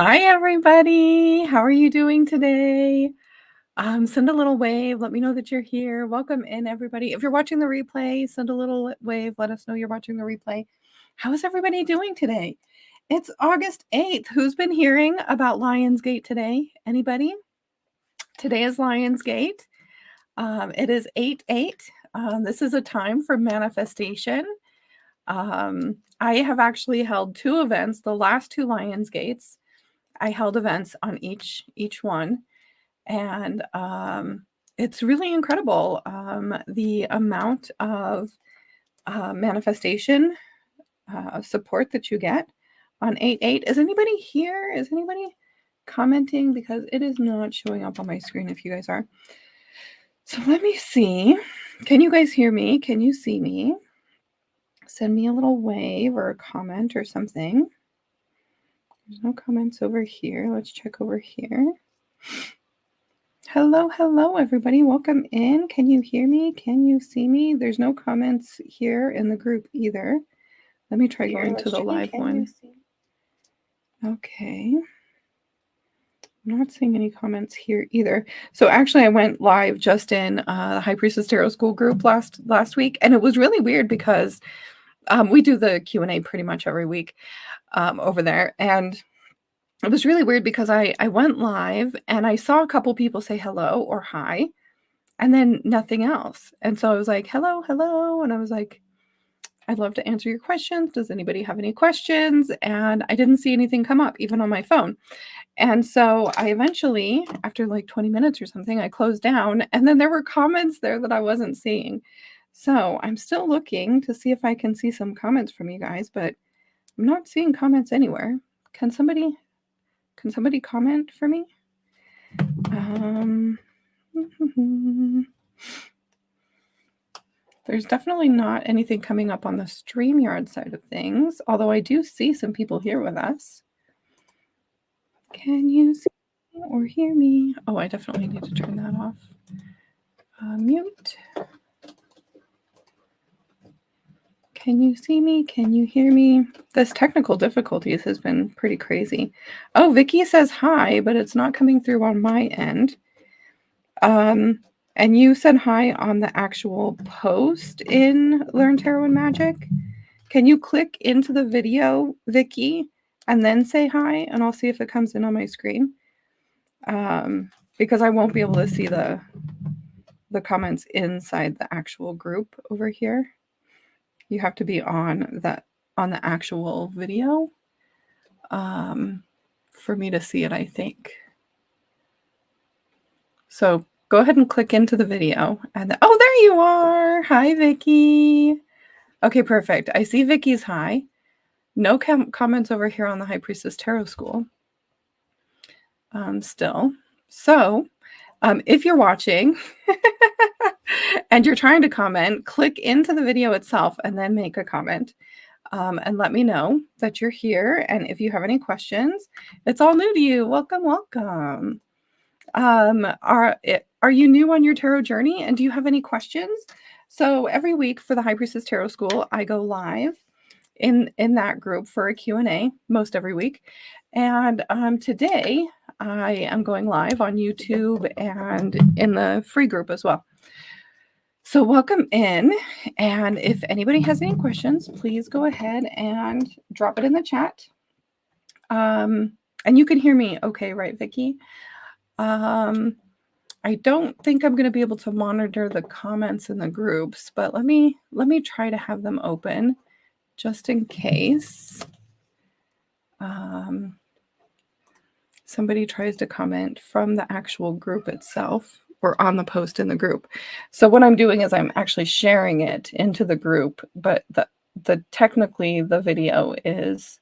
Hi, everybody. How are you doing today? Send a little wave. Let me know that you're here. Welcome in, everybody. If you're watching the replay, send a little wave. Let us know you're watching the replay. How is everybody doing today? It's August 8th. Who's been hearing about Lionsgate today? Anybody? Today is Lionsgate. It is 8/8. This is a time for manifestation. I have actually held 2 events, the last 2 Lionsgates. I held events on each one, and it's really incredible, the amount of manifestation support that you get on 8/8. Is anybody here? Is anybody commenting? Because it is not showing up on my screen if you guys are. So let me see. Can you guys hear me? Can you see me? Send me a little wave or a comment or something. There's no comments over here. Let's check over here. Hello, everybody. Welcome in. Can you hear me? Can you see me? There's no comments here in the group either. Let me try going to the live one. Okay. I'm not seeing any comments here either. So actually, I went live just in the High Priestess Tarot School group last week, and it was really weird because we do the Q&A pretty much every week over there, and it was really weird because I went live and I saw a couple people say hello or hi, and then nothing else. And so I was like, hello. And I was like, I'd love to answer your questions. Does anybody have any questions? And I didn't see anything come up, even on my phone. And so I eventually, after like 20 minutes or something, I closed down, and then there were comments there that I wasn't seeing. So I'm still looking to see if I can see some comments from you guys, but I'm not seeing comments anywhere. Can somebody comment for me? There's definitely not anything coming up on the StreamYard side of things, although I do see some people here with us. Can you see or hear me? Oh, I definitely need to turn that off. Mute. Can you see me? Can you hear me? This technical difficulties has been pretty crazy. Oh, Vicky says hi, but it's not coming through on my end. And you said hi on the actual post in Learn Tarot and Magic. Can you click into the video, Vicky, and then say hi, and I'll see if it comes in on my screen. Because I won't be able to see the comments inside the actual group over here. You have to be on the actual video for me to see it, I think. So go ahead and click into the video. And oh, there you are. Hi, Vicky. Okay, perfect. I see Vicky's hi. No comments over here on the High Priestess Tarot School. Still. So if you're watching and you're trying to comment, click into the video itself and then make a comment. And let me know that you're here. And if you have any questions, it's all new to you. Welcome. Are you new on your tarot journey, and do you have any questions? So every week for the High Priestess Tarot School, I go live in that group for a Q&A most every week. And today I am going live on YouTube and in the free group as well. So welcome in, and if anybody has any questions, please go ahead and drop it in the chat. And you can hear me okay, right, Vicky? I don't think I'm going to be able to monitor the comments in the groups, but let me try to have them open just in case somebody tries to comment from the actual group itself or on the post in the group. So what I'm doing is I'm actually sharing it into the group, but the technically the video is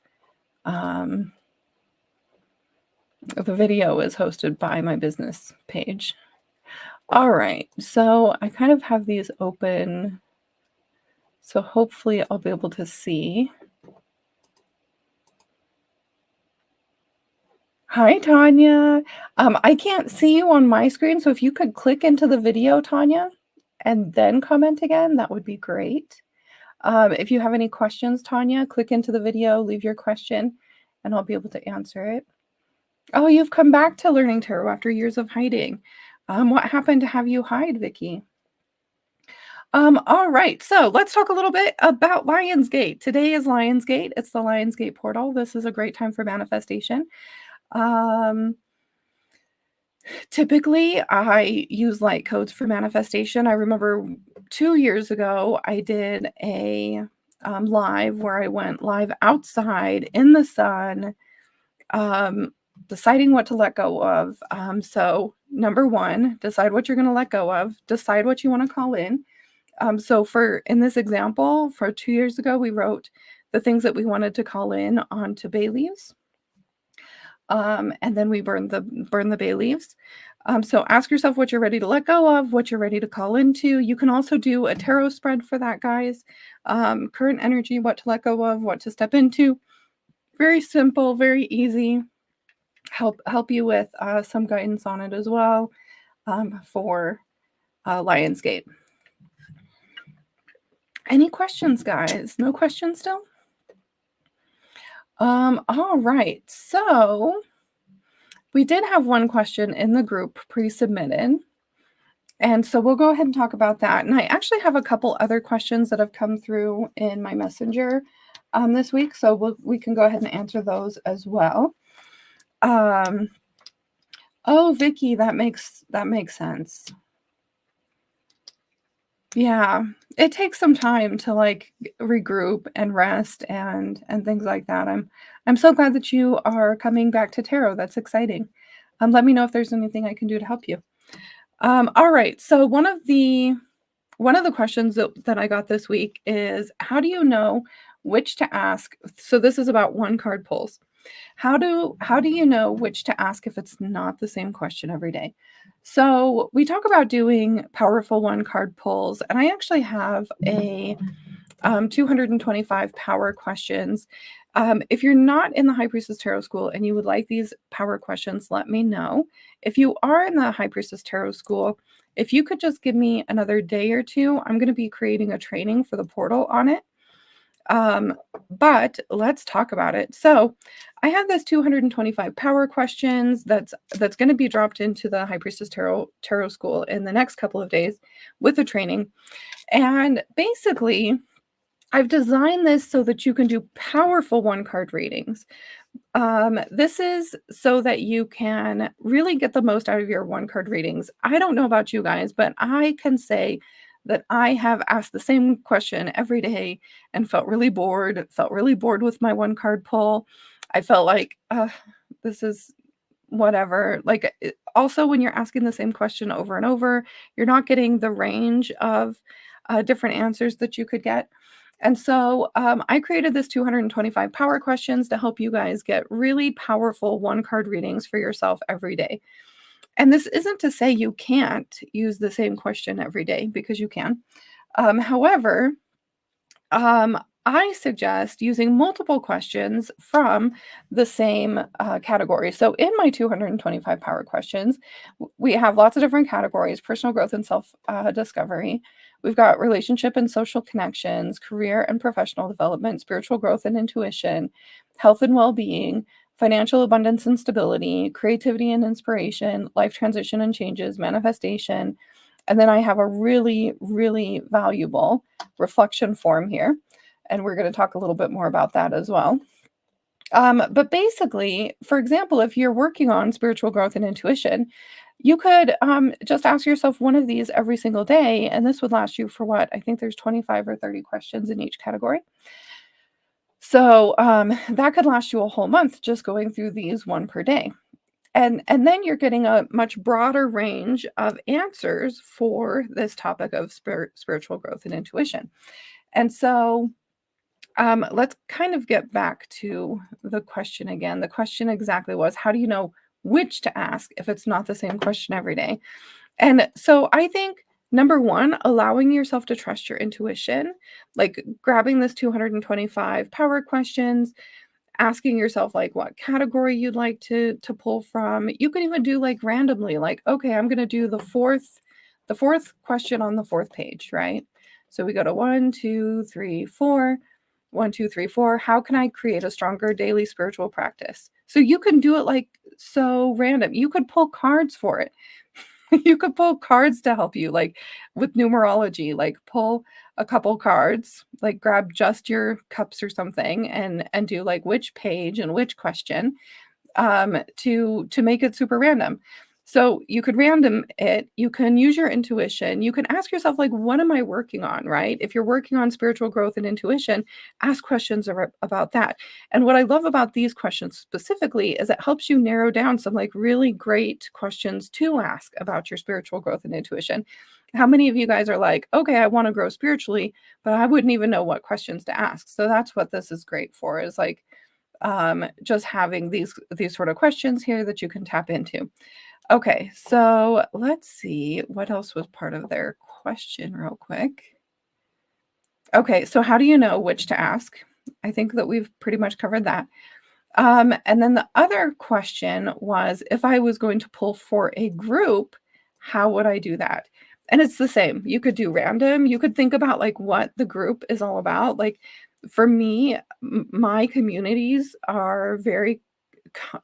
hosted by my business page. All right, so I kind of have these open, so hopefully I'll be able to see. Hi, Tanya. I can't see you on my screen, so if you could click into the video, Tanya, and then comment again, that would be great. If you have any questions, Tanya, click into the video, leave your question, and I'll be able to answer it. Oh, you've come back to learning tarot after years of hiding. What happened to have you hide, Vicky? All right, so let's talk a little bit about Lionsgate. Today is Lionsgate. It's the Lionsgate portal. This is a great time for manifestation. Um, Typically, I use light codes for manifestation. I remember 2 years ago, I did a live where I went live outside in the sun, um, deciding what to let go of. So, number one, decide what you're going to let go of, decide what you want to call in. So for in this example, for 2 years ago, we wrote the things that we wanted to call in onto bay leaves. And then we burn the bay leaves. So ask yourself what you're ready to let go of, what you're ready to call into. You can also do a tarot spread for that, guys. Current energy, what to let go of, what to step into. Very simple, very easy. Help you with some guidance on it as well for Lionsgate. Any questions, guys? No questions still? All right. So we did have one question in the group pre-submitted. And so we'll go ahead and talk about that. And I actually have a couple other questions that have come through in my messenger this week. So we can go ahead and answer those as well. Oh, Vicky, that makes sense. Yeah, it takes some time to like regroup and rest and things like that. I'm so glad that you are coming back to tarot. That's exciting. Let me know if there's anything I can do to help you. All right. So one of the questions that I got this week is, how do you know which to ask? So this is about one card pulls. How do you know which to ask if it's not the same question every day? So we talk about doing powerful one card pulls, and I actually have a 225 power questions. If you're not in the High Priestess Tarot School and you would like these power questions, let me know. If you are in the High Priestess Tarot School, if you could just give me another day or two, I'm going to be creating a training for the portal on it. But let's talk about it. So I have this 225 power questions that's going to be dropped into the High Priestess Tarot School in the next couple of days with the training. And basically, I've designed this so that you can do powerful one card readings. This is so that you can really get the most out of your one card readings. I don't know about you guys, but I can say that I have asked the same question every day and felt really bored with my one card pull. I felt like this is whatever. Like also when you're asking the same question over and over, you're not getting the range of different answers that you could get. And so I created this 225 power questions to help you guys get really powerful one card readings for yourself every day. And this isn't to say you can't use the same question every day, because you can. However, I suggest using multiple questions from the same category. So in my 225 power questions, we have lots of different categories: personal growth and self discovery. We've got relationship and social connections, career and professional development, spiritual growth and intuition, health and well-being, financial abundance and stability, creativity and inspiration, life transition and changes, manifestation. And then I have a really, really valuable reflection form here. And we're going to talk a little bit more about that as well. But basically, for example, if you're working on spiritual growth and intuition, you could just ask yourself one of these every single day. And this would last you for what? I think there's 25 or 30 questions in each category. So that could last you a whole month just going through these one per day. And then you're getting a much broader range of answers for this topic of spiritual growth and intuition. And so let's kind of get back to the question again. The question exactly was, how do you know which to ask if it's not the same question every day? And so I think number one, allowing yourself to trust your intuition, like grabbing this 225 power questions, asking yourself like what category you'd like to pull from. You can even do like randomly, like, okay, I'm going to do the fourth question on the fourth page, right? So we go to 1, 2, 3, 4. 1, 2, 3, 4. How can I create a stronger daily spiritual practice? So you can do it like so random. You could pull cards for it. You could pull cards to help you, like, with numerology, like, pull a couple cards, like, grab just your cups or something and do, like, which page and which question, to make it super random. So you could random it, you can use your intuition, you can ask yourself, like, what am I working on, right? If you're working on spiritual growth and intuition, ask questions about that. And what I love about these questions specifically is it helps you narrow down some, like, really great questions to ask about your spiritual growth and intuition. How many of you guys are like, okay, I want to grow spiritually, but I wouldn't even know what questions to ask? So that's what this is great for, is like, just having these sort of questions here that you can tap into. Okay, so let's see what else was part of their question real quick. Okay, so how do you know which to ask? I think that we've pretty much covered that. And then the other question was, if I was going to pull for a group, how would I do that? And it's the same. You could do random. You could think about like what the group is all about. Like for me, my communities are very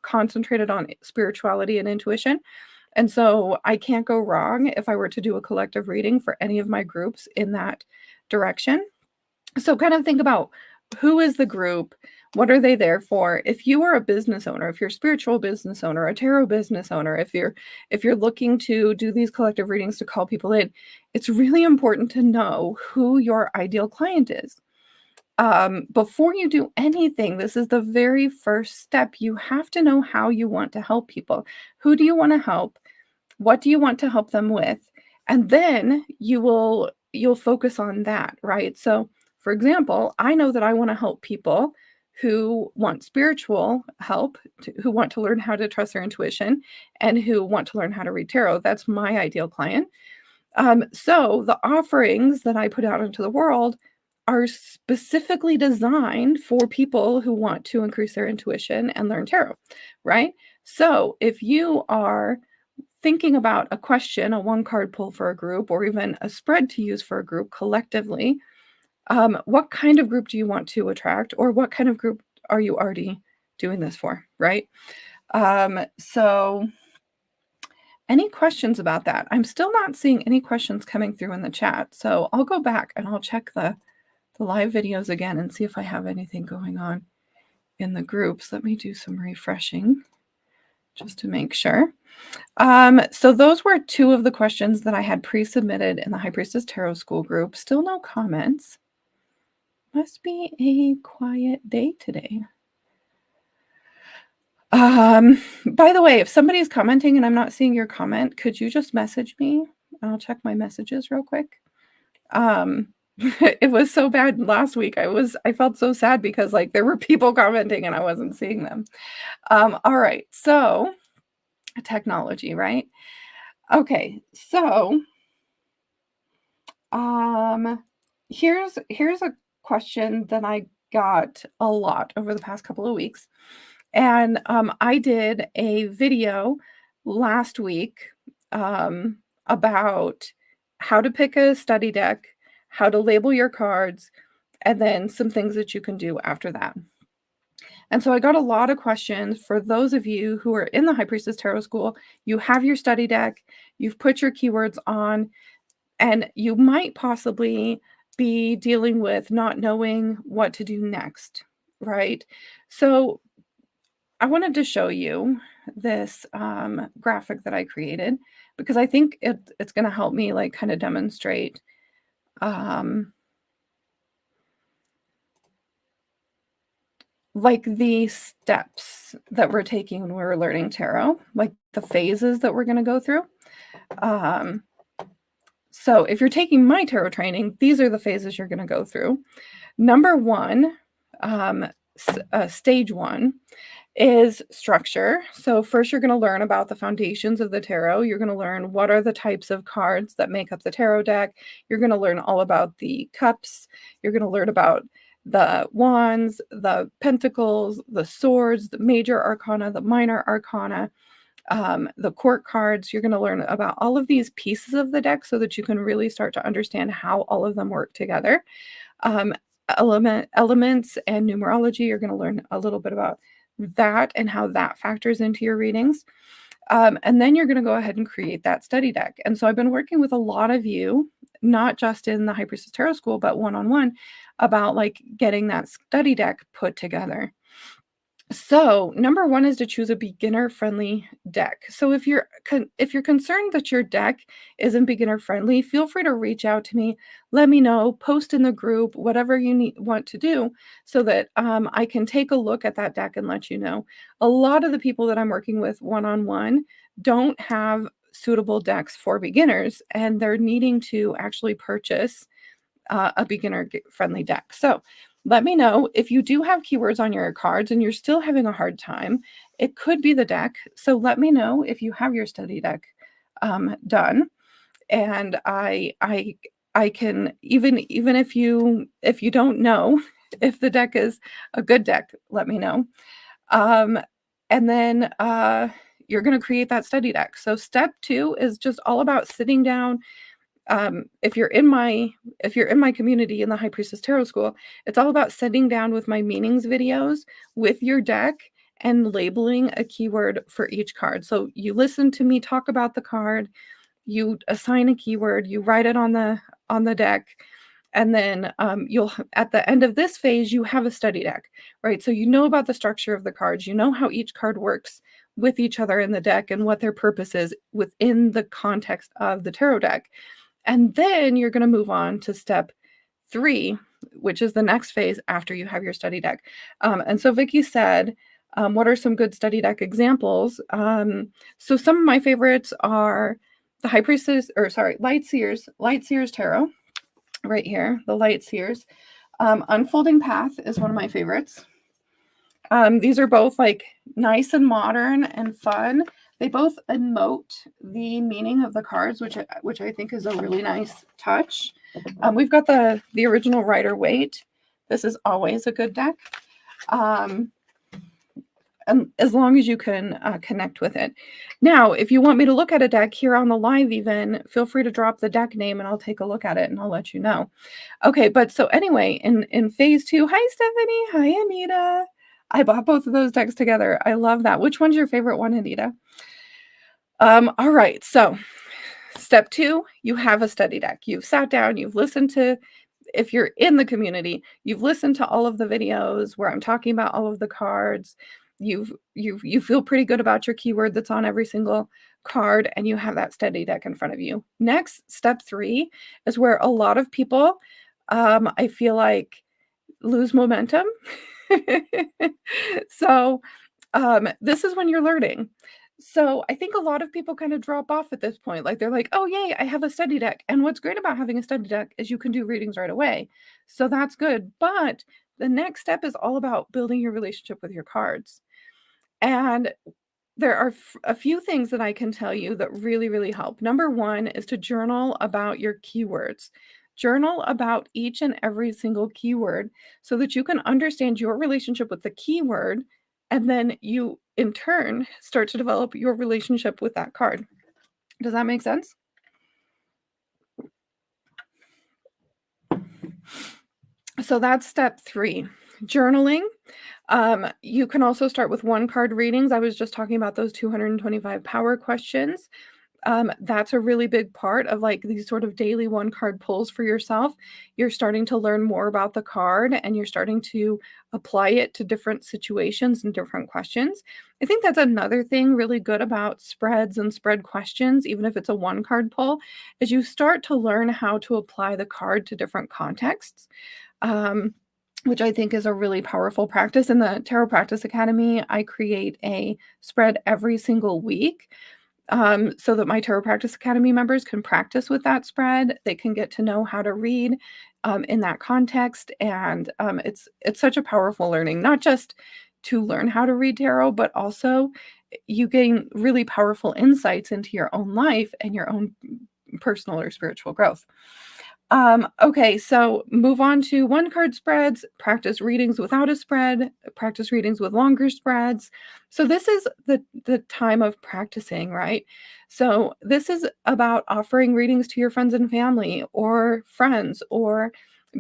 concentrated on spirituality and intuition. And so I can't go wrong if I were to do a collective reading for any of my groups in that direction. So kind of think about, who is the group? What are they there for? If you are a business owner, if you're a spiritual business owner, a tarot business owner, if you're looking to do these collective readings to call people in, it's really important to know who your ideal client is. Before you do anything, this is the very first step. You have to know how you want to help people. Who do you want to help? What do you want to help them with? And then you'll focus on that, right? So, for example, I know that I want to help people who want spiritual help, who want to learn how to trust their intuition, and who want to learn how to read tarot. That's my ideal client. So the offerings that I put out into the world are specifically designed for people who want to increase their intuition and learn tarot, right? So if you are thinking about a question, a one card pull for a group, or even a spread to use for a group collectively, what kind of group do you want to attract, or what kind of group are you already doing this for, right? So any questions about that? I'm still not seeing any questions coming through in the chat, so I'll go back and I'll check the live videos again and see if I have anything going on in the groups. Let me do some refreshing just to make sure. So those were two of the questions that I had pre-submitted in the High Priestess Tarot School group. Still no comments. Must be a quiet day today. By the way, if somebody's commenting and I'm not seeing your comment, could you just message me? I'll check my messages real quick. It was so bad last week. I felt so sad because like there were people commenting and I wasn't seeing them. All right, so technology, right? Okay, so here's a question that I got a lot over the past couple of weeks. And I did a video last week about how to pick a study deck, how to label your cards, and then some things that you can do after that. And so I got a lot of questions. For those of you who are in the High Priestess Tarot School, you have your study deck, you've put your keywords on, and you might possibly be dealing with not knowing what to do next, right? So I wanted to show you this graphic that I created because I think it's going to help me like kind of demonstrate like the steps that we're taking when we're learning tarot, like the phases that we're going to go through. So if you're taking my tarot training, these are the phases you're going to go through. Number one, stage one, is structure. So first you're going to learn about the foundations of the tarot. You're going to learn what are the types of cards that make up the tarot deck. You're going to learn all about the cups. You're going to learn about the wands, the pentacles, the swords, the major arcana, the minor arcana, the court cards. You're going to learn about all of these pieces of the deck so that you can really start to understand how all of them work together. Elements and numerology. You're going to learn a little bit about that and how that factors into your readings. And then you're going to go ahead and create that study deck. And so I've been working with a lot of you, not just in the High Priestess Tarot School, but one-on-one about like getting that study deck put together. So, number 1 is to choose a beginner-friendly deck. So if you're concerned that your deck isn't beginner-friendly, feel free to reach out to me. Let me know, post in the group, whatever you want to do so that I can take a look at that deck and let you know. A lot of the people that I'm working with one-on-one don't have suitable decks for beginners, and they're needing to actually purchase a beginner-friendly deck. So let me know if you do have keywords on your cards and you're still having a hard time. It could be the deck. So let me know if you have your study deck done, and I can even if you don't know if the deck is a good deck, let me know. And then you're going to create that study deck. So step 2 is just all about sitting down. If you're in my community in the High Priestess Tarot School, it's all about sitting down with my meanings videos with your deck and labeling a keyword for each card. So you listen to me talk about the card, you assign a keyword, you write it on the deck, and then you'll at the end of this phase you have a study deck, right? So you know about the structure of the cards, you know how each card works with each other in the deck and what their purpose is within the context of the tarot deck. And then you're going to move on to step 3, which is the next phase after you have your study deck. And so Vicky said, what are some good study deck examples? So some of my favorites are the High Priestess, Light Seers Tarot, right here, the Light Seers. Unfolding Path is one of my favorites. These are both like nice and modern and fun. They both emote the meaning of the cards, which I think is a really nice touch. We've got the original Rider-Waite. This is always a good deck, and as long as you can connect with it. Now, if you want me to look at a deck here on the live even, feel free to drop the deck name and I'll take a look at it and I'll let you know. Okay, but so anyway, in phase 2, hi Stephanie, hi Anita. I bought both of those decks together. I love that. Which one's your favorite one, Anita? All right, so step 2, you have a study deck. You've sat down, you've listened to, if you're in the community, you've listened to all of the videos where I'm talking about all of the cards. You feel pretty good about your keyword that's on every single card, and you have that study deck in front of you. Next, step 3 is where a lot of people, I feel like, lose momentum. So this is when you're learning. So I think a lot of people kind of drop off at this point. Like they're like, oh, yay, I have a study deck. And what's great about having a study deck is you can do readings right away. So that's good. But the next step is all about building your relationship with your cards. And there are a few things that I can tell you that really, really help. Number 1 is to journal about your keywords. Journal about each and every single keyword so that you can understand your relationship with the keyword, and then you, in turn, start to develop your relationship with that card. Does that make sense? So that's step 3, journaling. You can also start with 1-card readings. I was just talking about those 225 power questions. That's a really big part of like these sort of daily 1-card pulls for yourself. You're starting to learn more about the card and you're starting to apply it to different situations and different questions. I think that's another thing really good about spreads and spread questions, even if it's a 1-card pull, is you start to learn how to apply the card to different contexts. Which I think is a really powerful practice. In the Tarot Practice Academy, I create a spread every single week so that my Tarot Practice Academy members can practice with that spread. They can get to know how to read in that context. And it's such a powerful learning, not just to learn how to read tarot, but also you gain really powerful insights into your own life and your own personal or spiritual growth. Okay, so move on to 1-card spreads, practice readings without a spread, practice readings with longer spreads. So this is the time of practicing, right? So this is about offering readings to your friends and family or friends or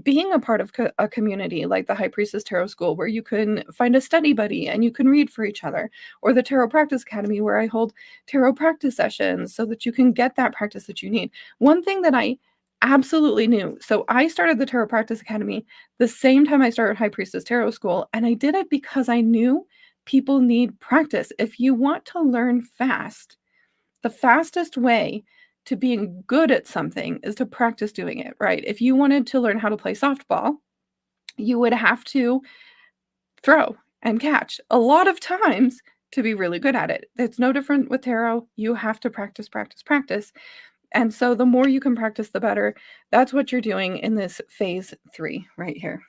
being a part of a community like the High Priestess Tarot School, where you can find a study buddy and you can read for each other, or the Tarot Practice Academy, where I hold tarot practice sessions so that you can get that practice that you need. One thing that I absolutely knew, so I started the Tarot Practice Academy the same time I started High Priestess Tarot School, and I did it because I knew people need practice. If you want to learn fast, the fastest way to being good at something is to practice doing it, right? If you wanted to learn how to play softball, you would have to throw and catch a lot of times to be really good at it. It's no different with tarot. You have to practice, practice, practice. And so the more you can practice, the better. That's what you're doing in this phase 3 right here.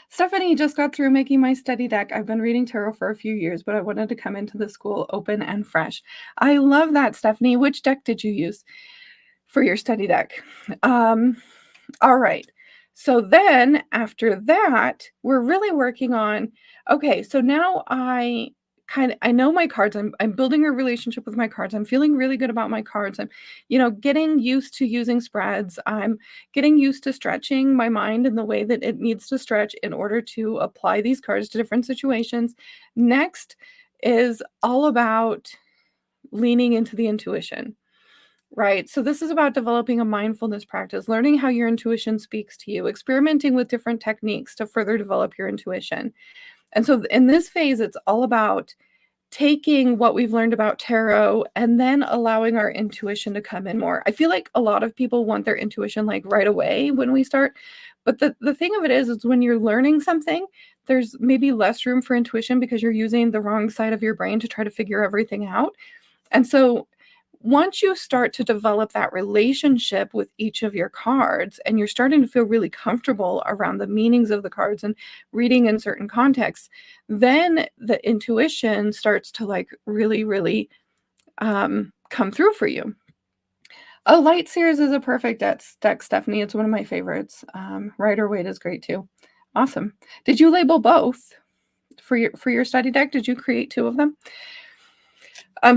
Stephanie just got through making my study deck. I've been reading tarot for a few years, but I wanted to come into the school open and fresh. I love that, Stephanie. Which deck did you use for your study deck? All right. So then after that, we're really working on, okay, so now I know my cards. I'm building a relationship with my cards. I'm feeling really good about my cards. I'm, getting used to using spreads. I'm getting used to stretching my mind in the way that it needs to stretch in order to apply these cards to different situations. Next is all about leaning into the intuition. Right. So this is about developing a mindfulness practice, learning how your intuition speaks to you, experimenting with different techniques to further develop your intuition. And so in this phase, it's all about taking what we've learned about tarot and then allowing our intuition to come in more. I feel like a lot of people want their intuition like right away when we start. But the thing of it is when you're learning something, there's maybe less room for intuition because you're using the wrong side of your brain to try to figure everything out. And so once you start to develop that relationship with each of your cards and you're starting to feel really comfortable around the meanings of the cards and reading in certain contexts, then the intuition starts to like really, really come through for you. Oh, Light Sears is a perfect deck, Stephanie. It's one of my favorites. Rider Waite is great too. Awesome. Did you label both for your study deck? Did you create 2 of them?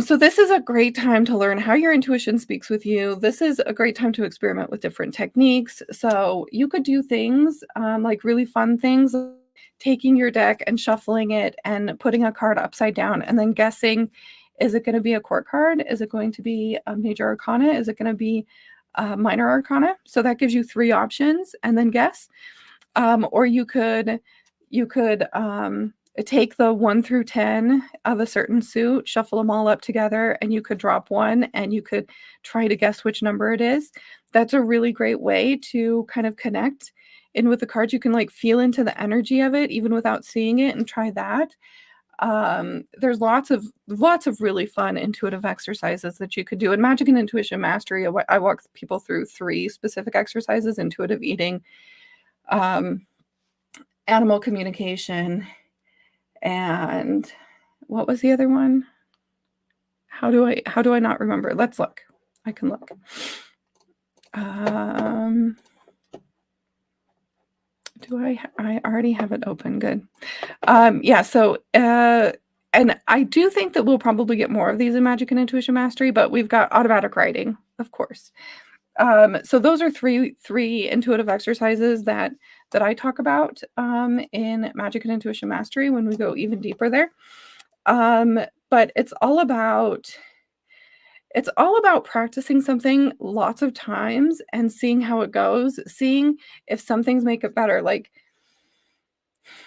So this is a great time to learn how your intuition speaks with you. This is a great time to experiment with different techniques. So you could do things like really fun things, taking your deck and shuffling it and putting a card upside down and then guessing, is it going to be a court card? Is it going to be a major arcana? Is it going to be a minor arcana? So that gives you 3 options and then guess. Or you could take the 1 through 10 of a certain suit, shuffle them all up together, and you could drop 1 and you could try to guess which number it is. That's a really great way to kind of connect in with the cards. You can like feel into the energy of it even without seeing it and try that. There's lots of really fun intuitive exercises that you could do. In Magic and Intuition Mastery, I walk people through 3 specific exercises: intuitive eating, animal communication, and what was the other one? How do I not remember? Let's look. I can look. Do I already have it open? Good. Yeah, so and I do think that we'll probably get more of these in Magic and Intuition Mastery, but we've got automatic writing, of course. So those are three intuitive exercises that I talk about in Magic and Intuition Mastery when we go even deeper there. But it's all about practicing something lots of times and seeing how it goes, seeing if some things make it better, like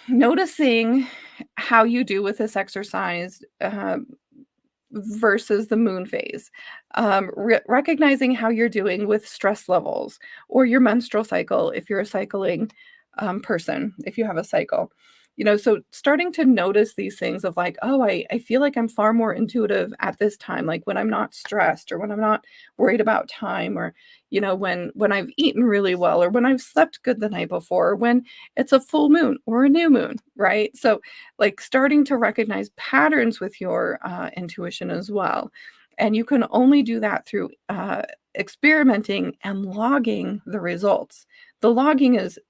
noticing how you do with this exercise versus the moon phase, recognizing how you're doing with stress levels or your menstrual cycle if you're a cycling person, if you have a cycle. So starting to notice these things of like, oh, I feel like I'm far more intuitive at this time, like when I'm not stressed or when I'm not worried about time, or, when I've eaten really well, or when I've slept good the night before, or when it's a full moon or a new moon, right? So like starting to recognize patterns with your intuition as well. And you can only do that through experimenting and logging the results. The logging is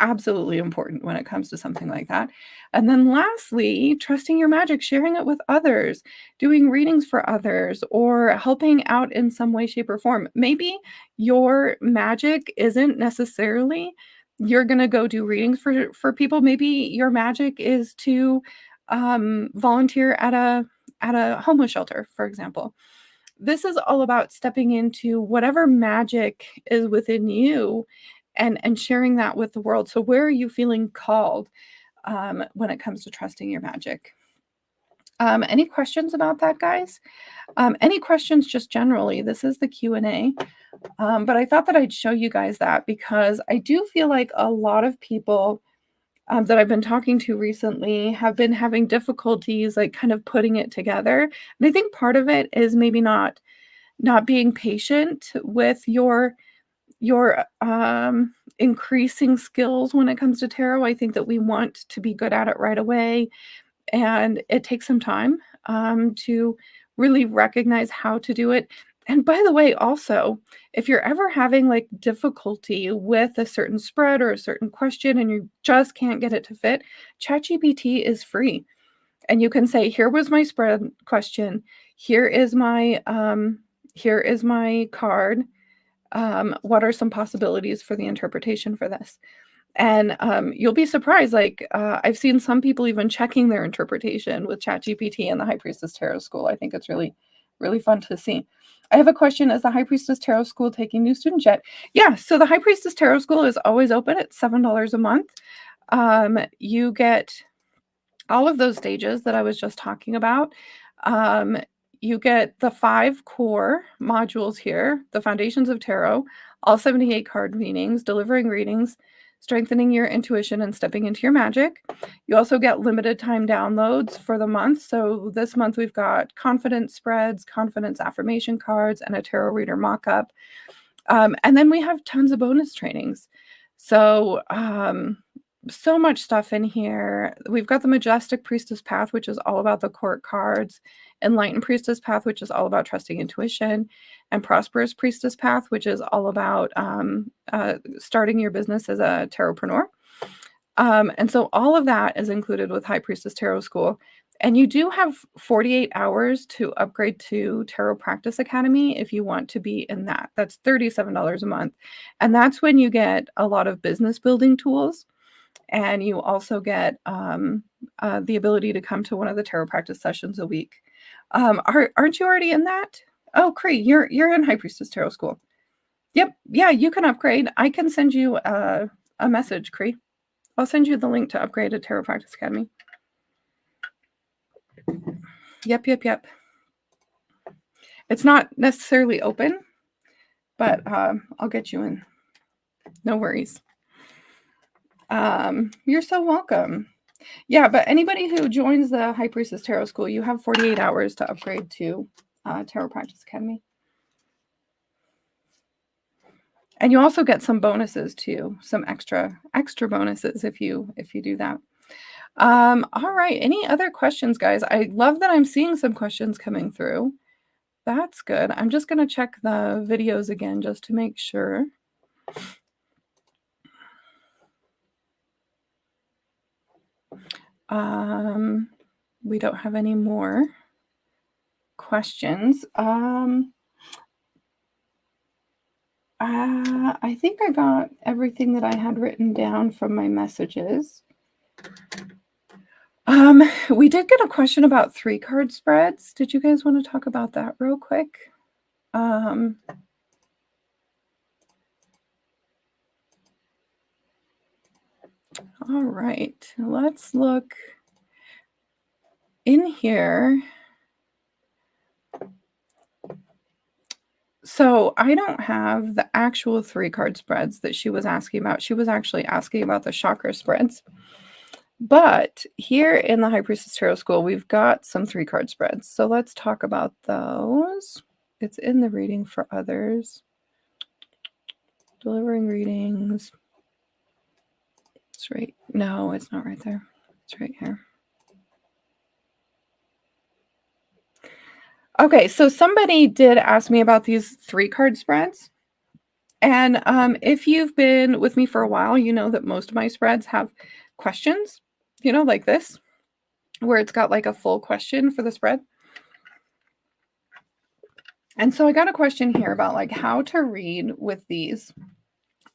absolutely important when it comes to something like that. And then lastly, trusting your magic, sharing it with others, doing readings for others, or helping out in some way, shape, or form. Maybe your magic isn't necessarily you're going to go do readings for people. Maybe your magic is to volunteer at a homeless shelter, for example. This is all about stepping into whatever magic is within you and sharing that with the world. So where are you feeling called when it comes to trusting your magic? Any questions about that, guys? Any questions just generally? This is the Q&A. But I thought that I'd show you guys that because I do feel like a lot of people that I've been talking to recently have been having difficulties like kind of putting it together. And I think part of it is maybe not being patient with your increasing skills when it comes to tarot. I think that we want to be good at it right away, and it takes some time to really recognize how to do it. And by the way, also, if you're ever having like difficulty with a certain spread or a certain question and you just can't get it to fit, ChatGPT is free. And you can say, here was my spread question. Here is my card. What are some possibilities for the interpretation for this? And you'll be surprised. Like I've seen some people even checking their interpretation with ChatGPT and the High Priestess Tarot School. I think it's really, really fun to see. I have a question. Is the High Priestess Tarot School taking new students yet? Yeah, so the High Priestess Tarot School is always open at $7 a month. You get all of those stages that I was just talking about. You get the 5 core modules here, the Foundations of Tarot, all 78 card readings, delivering readings, strengthening your intuition and stepping into your magic. You also get limited time downloads for the month. So this month we've got confidence spreads, confidence affirmation cards, and a tarot reader mock-up. And then we have tons of bonus trainings. So so much stuff in here. We've got the Majestic Priestess Path, which is all about the court cards, Enlightened Priestess Path, which is all about trusting intuition, and Prosperous Priestess Path, which is all about starting your business as a tarotpreneur. And so all of that is included with High Priestess Tarot School. And you do have 48 hours to upgrade to Tarot Practice Academy if you want to be in that. That's $37 a month. And that's when you get a lot of business building tools. And you also get the ability to come to one of the tarot practice sessions a week. Aren't you already in that? Oh, Cree, you're in High Priestess Tarot School. Yep. Yeah, you can upgrade. I can send you a message, Cree. I'll send you the link to upgrade to Tarot Practice Academy. Yep. It's not necessarily open, but I'll get you in. No worries. You're so welcome. Yeah, but anybody who joins the High Priestess Tarot School, you have 48 hours to upgrade to Tarot Practice Academy. And you also get some bonuses too, some extra bonuses if you do that. All right. Any other questions, guys? I love that I'm seeing some questions coming through. That's good. I'm just going to check the videos again just to make sure. We don't have any more questions. I think I got everything that I had written down from my messages. We did get a question about 3-card spreads. Did you guys want to talk about that real quick? All right, let's look in here. So I don't have the actual 3-card spreads that she was asking about. She was actually asking about the chakra spreads. But here in the High Priestess Tarot School, we've got some 3-card spreads. So let's talk about those. It's in the reading for others. Delivering readings. It's right. No, it's not right there. It's right here. Okay, so somebody did ask me about these 3-card spreads. And if you've been with me for a while, you know that most of my spreads have questions, like this, where it's got like a full question for the spread. And so I got a question here about like how to read with these.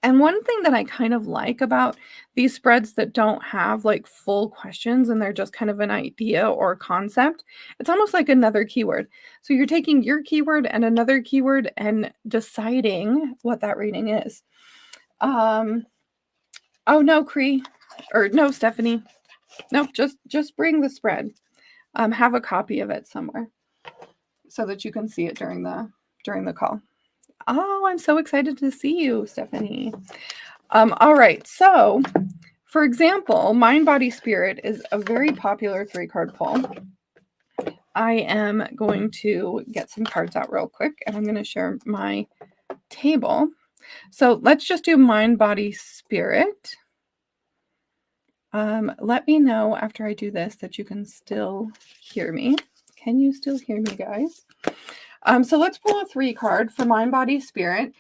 And one thing that I kind of like about these spreads that don't have like full questions and they're just kind of an idea or concept, it's almost like another keyword. So you're taking your keyword and another keyword and deciding what that reading is. Oh no, Cree, or no, Stephanie. Nope, just bring the spread. Have a copy of it somewhere so that you can see it during the call. Oh, I'm so excited to see you, Stephanie. All right, so for example, Mind, Body, Spirit is a very popular 3-card pull. I am going to get some cards out real quick, and I'm going to share my table. So let's just do Mind, Body, Spirit. Let me know after I do this that you can still hear me. Can you still hear me, guys? So let's pull a 3-card for Mind, Body, Spirit.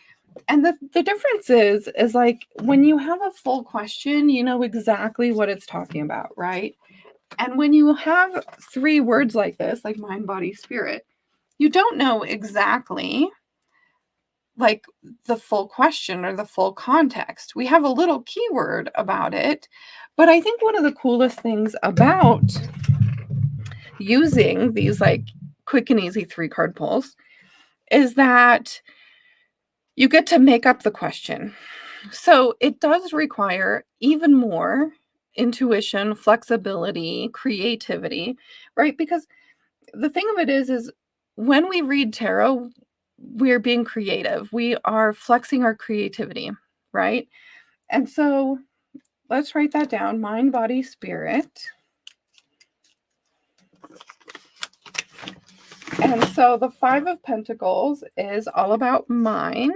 And the difference is like when you have a full question, you know exactly what it's talking about, right? And when you have 3 words like this, like mind, body, spirit, you don't know exactly like the full question or the full context. We have a little keyword about it, but I think one of the coolest things about using these like quick and easy 3-card pulls is that you get to make up the question. So it does require even more intuition, flexibility, creativity, right? Because the thing of it is when we read tarot, we're being creative. We are flexing our creativity, right? And so let's write that down. Mind, body, spirit. And so the 5 of Pentacles is all about mind.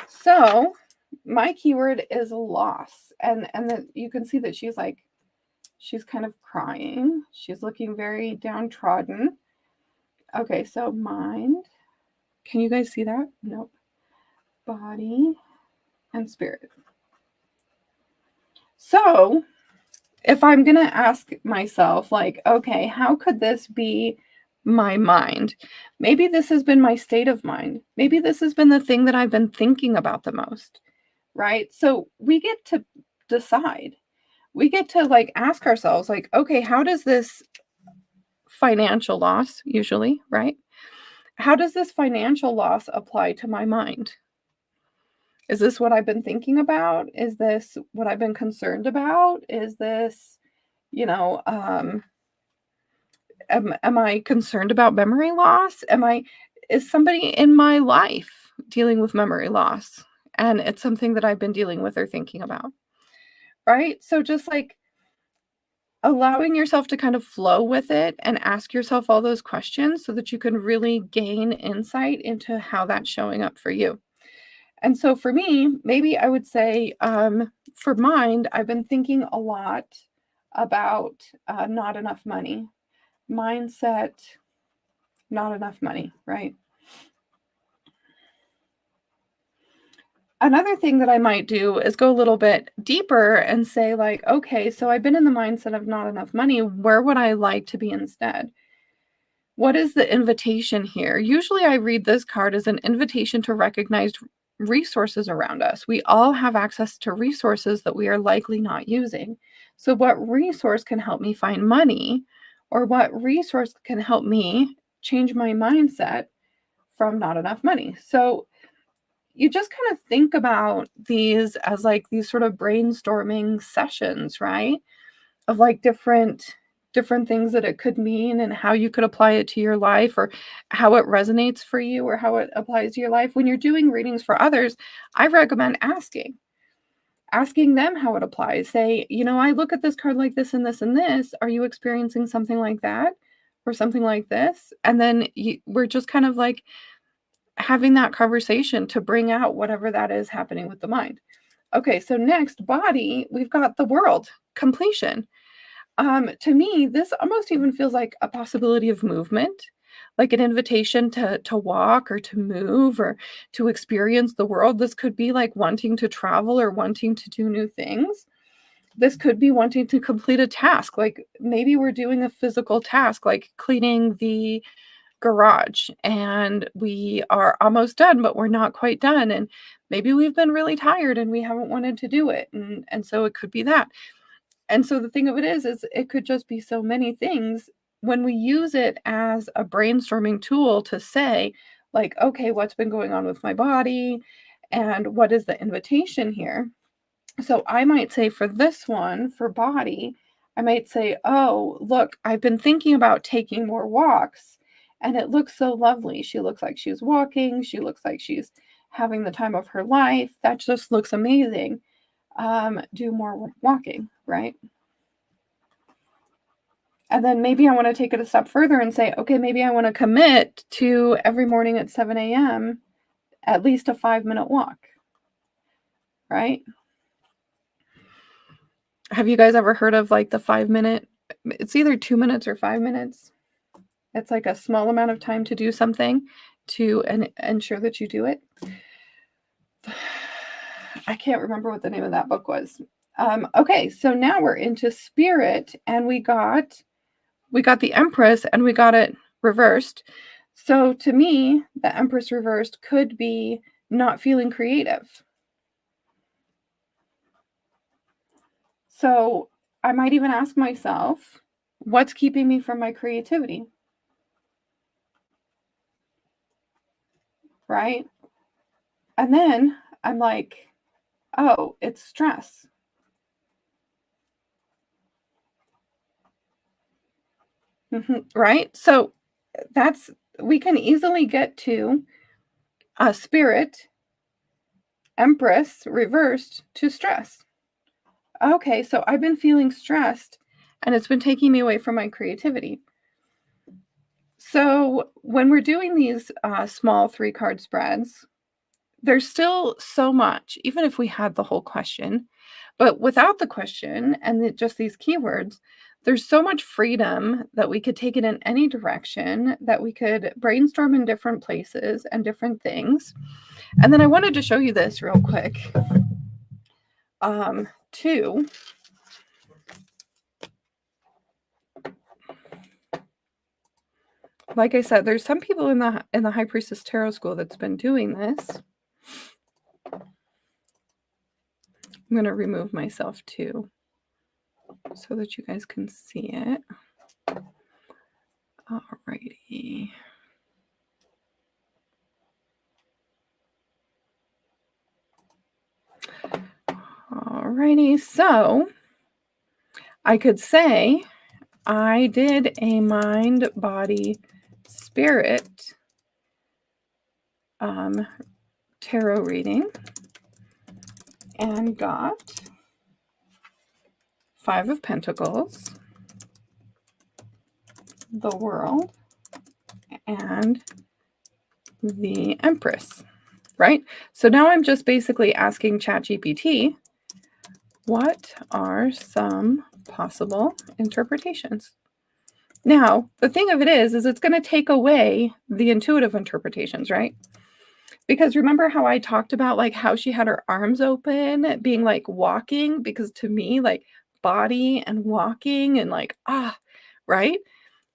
So my keyword is loss. And you can see that she's kind of crying. She's looking very downtrodden. Okay, so mind. Can you guys see that? Nope. Body and spirit. So if I'm going to ask myself, like, okay, how could this be my mind? Maybe this has been my state of mind. Maybe this has been the thing that I've been thinking about the most, right? So we get to decide. We get to like ask ourselves, like, okay, how does this financial loss usually, right? How does this financial loss apply to my mind? Is this what I've been thinking about? Is this what I've been concerned about? Is this, am I concerned about memory loss? Is somebody in my life dealing with memory loss? And it's something that I've been dealing with or thinking about, right? So just like allowing yourself to kind of flow with it and ask yourself all those questions so that you can really gain insight into how that's showing up for you. And so for me, maybe I would say for mind, I've been thinking a lot about not enough money, mindset, not enough money, right? Another thing that I might do is go a little bit deeper and say like, okay, so I've been in the mindset of not enough money. Where would I like to be instead? What is the invitation here? Usually I read this card as an invitation to recognize resources around us. We all have access to resources that we are likely not using. So what resource can help me find money, or what resource can help me change my mindset from not enough money? So you just kind of think about these as like these sort of brainstorming sessions, right? Of like different things that it could mean and how you could apply it to your life, or how it resonates for you, or how it applies to your life. When you're doing readings for others, I recommend asking them how it applies. Say, I look at this card like this and this and this. Are you experiencing something like that or something like this? And then we're just kind of like having that conversation to bring out whatever that is happening with the mind. Okay, so next, body, we've got the world, completion. To me, this almost even feels like a possibility of movement, like an invitation to walk or to move or to experience the world. This could be like wanting to travel or wanting to do new things. This could be wanting to complete a task. Like maybe we're doing a physical task, like cleaning the garage, and we are almost done, but we're not quite done. And Maybe we've been really tired and we haven't wanted to do it. And so it could be that. And so the thing of it is it could just be so many things when we use it as a brainstorming tool to say, like, okay, what's been going on with my body and what is the invitation here? So I might say for this one, for body, I might say, oh, look, I've been thinking about taking more walks and it looks so lovely. She looks like she's walking. She looks like she's having the time of her life. That just looks amazing. Do more walking, right? And then maybe I want to take it a step further and say, okay, maybe I want to commit to every morning at 7 a.m. at least a 5-minute walk, right? Have you guys ever heard of like the 5-minute? It's either 2 minutes or 5 minutes. It's like a small amount of time to do something to ensure that you do it. I can't remember what the name of that book was. Okay, so now we're into spirit, and we got the Empress, and we got it reversed. So to me, the Empress reversed could be not feeling creative. So I might even ask myself, what's keeping me from my creativity? Right? And then I'm like, oh, it's stress. Right? So we can easily get to a spirit, Empress reversed to stress. Okay, so I've been feeling stressed and it's been taking me away from my creativity. So when we're doing these small 3-card spreads, there's still so much, even if we had the whole question, but without the question and just these keywords, there's so much freedom that we could take it in any direction, that we could brainstorm in different places and different things. And then I wanted to show you this real quick, too. Like I said, there's some people in the High Priestess Tarot School that's been doing this. I'm going to remove myself too, so that you guys can see it. Alrighty. Alrighty, so I could say I did a mind, body, spirit tarot reading and got 5 of Pentacles, the World, and the Empress, right? So now I'm just basically asking ChatGPT, what are some possible interpretations? Now, the thing of it is it's going to take away the intuitive interpretations, right? Because remember how I talked about like how she had her arms open, being like walking, because to me, like body and walking and like, right?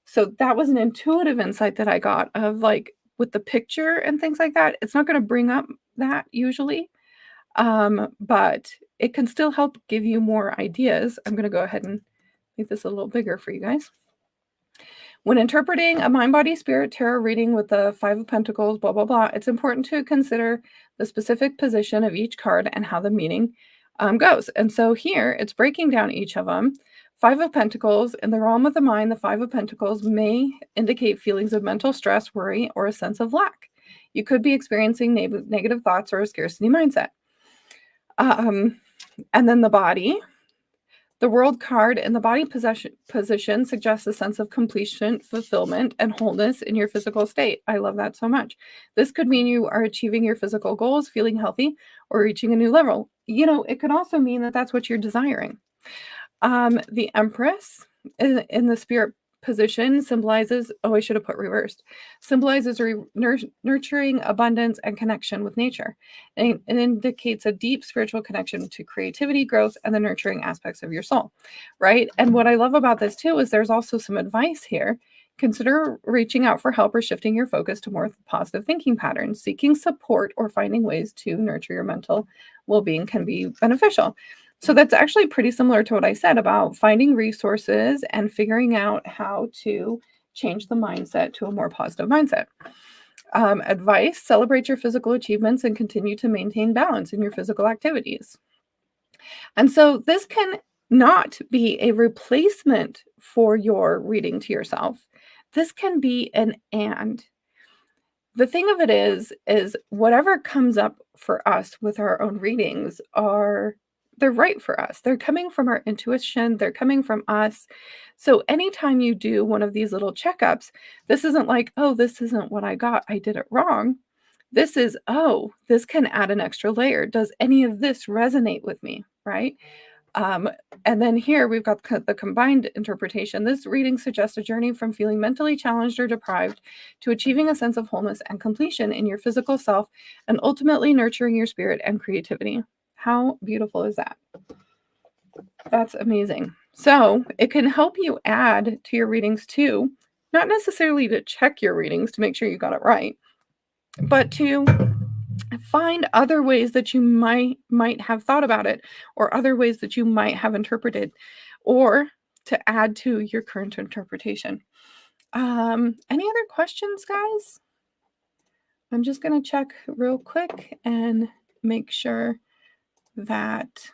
So that was an intuitive insight that I got of like with the picture and things like that. It's not going to bring up that usually, but it can still help give you more ideas. I'm going to go ahead and make this a little bigger for you guys. When interpreting a mind, body, spirit tarot reading with the 5 of Pentacles, blah, blah, blah, it's important to consider the specific position of each card and how the meaning goes. And so here it's breaking down each of them. 5 of Pentacles, in the realm of the mind, the 5 of Pentacles may indicate feelings of mental stress, worry, or a sense of lack. You could be experiencing negative thoughts or a scarcity mindset. And then the body. The World card in the body position suggests a sense of completion, fulfillment, and wholeness in your physical state. I love that so much. This could mean you are achieving your physical goals, feeling healthy, or reaching a new level. You know, it could also mean that that's what you're desiring. The Empress in the spirit position symbolizes, I should have put reversed, symbolizes nurturing, abundance, and connection with nature. And it indicates a deep spiritual connection to creativity, growth, and the nurturing aspects of your soul, right? And what I love about this too is there's also some advice here. Consider reaching out for help or shifting your focus to more positive thinking patterns. Seeking support or finding ways to nurture your mental well being can be beneficial. So, that's actually pretty similar to what I said about finding resources and figuring out how to change the mindset to a more positive mindset. Advice: celebrate your physical achievements and continue to maintain balance in your physical activities. And so this can not be a replacement for your reading to yourself. This can be an and. The thing of it is whatever comes up for us with our own readings are they're right for us. They're coming from our intuition, they're coming from us. So anytime you do one of these little checkups, this isn't like, "Oh, this isn't what I got. I did it wrong." This is, "Oh, this can add an extra layer. Does any of this resonate with me?" Right? Um, and then here we've got the combined interpretation. This reading suggests a journey from feeling mentally challenged or deprived to achieving a sense of wholeness and completion in your physical self and ultimately nurturing your spirit and creativity. How beautiful is that? That's amazing. So it can help you add to your readings too, not necessarily to check your readings to make sure you got it right, but to find other ways that you might have thought about it or other ways that you might have interpreted or to add to your current interpretation. Any other questions, guys? I'm just going to check real quick and make sure that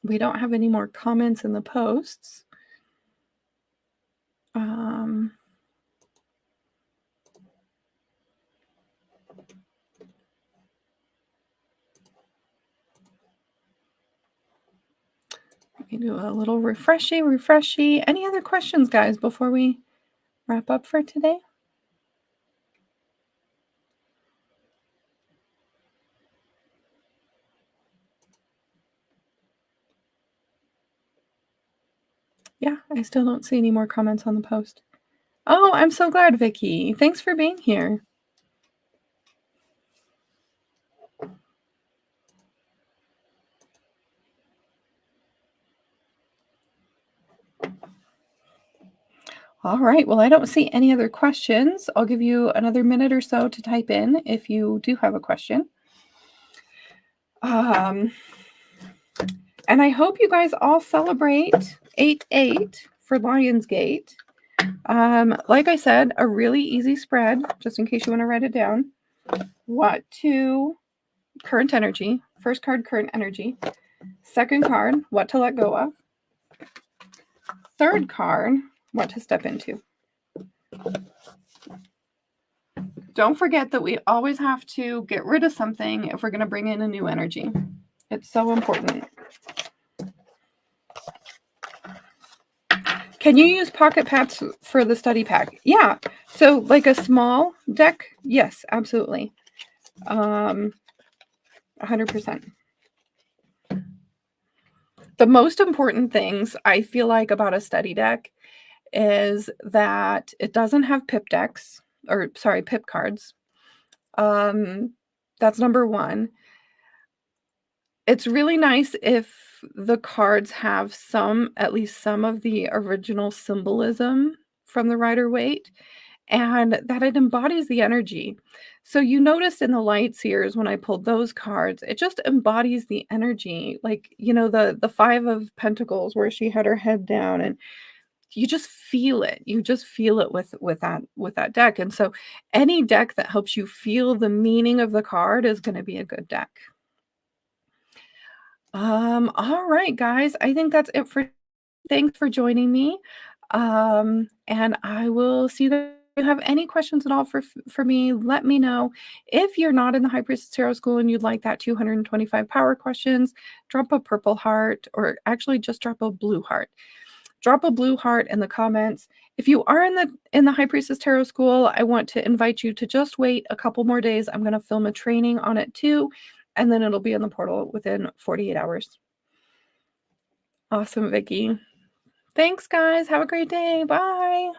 we don't have any more comments in the posts. We can do a little refreshy. Any other questions, guys, before we wrap up for today? Yeah, I still don't see any more comments on the post. Oh, I'm so glad, Vicky. Thanks for being here. All right. Well, I don't see any other questions. I'll give you another minute or so to type in if you do have a question. And I hope you guys all celebrate 8/8 for Lionsgate. Like I said, a really easy spread, just in case you want to write it down. What to current energy. First card, current energy. Second card, what to let go of. Third card, what to step into. Don't forget that we always have to get rid of something if we're going to bring in a new energy. It's so important. Can you use pocket pads for the study pack? Yeah. So like a small deck? Yes, absolutely. 100%. The most important things I feel like about a study deck is that it doesn't have pip cards. That's number one. It's really nice if the cards have at least some of the original symbolism from the Rider-Waite, and that it embodies the energy. So you noticed in the light seers when I pulled those cards, it just embodies the energy. Like, the 5 of Pentacles where she had her head down, and you just feel it. You just feel it with that deck. And so any deck that helps you feel the meaning of the card is going to be a good deck. All right, guys. I think that's it for thanks for joining me. And I will see that if you have any questions at all for me, let me know. If you're not in the High Priestess Tarot School and you'd like that 225 power questions, drop a purple heart, or actually just drop a blue heart. Drop a blue heart in the comments. If you are in the High Priestess Tarot School, I want to invite you to just wait a couple more days. I'm going to film a training on it too, and then it'll be in the portal within 48 hours. Awesome, Vicky. Thanks, guys. Have a great day. Bye.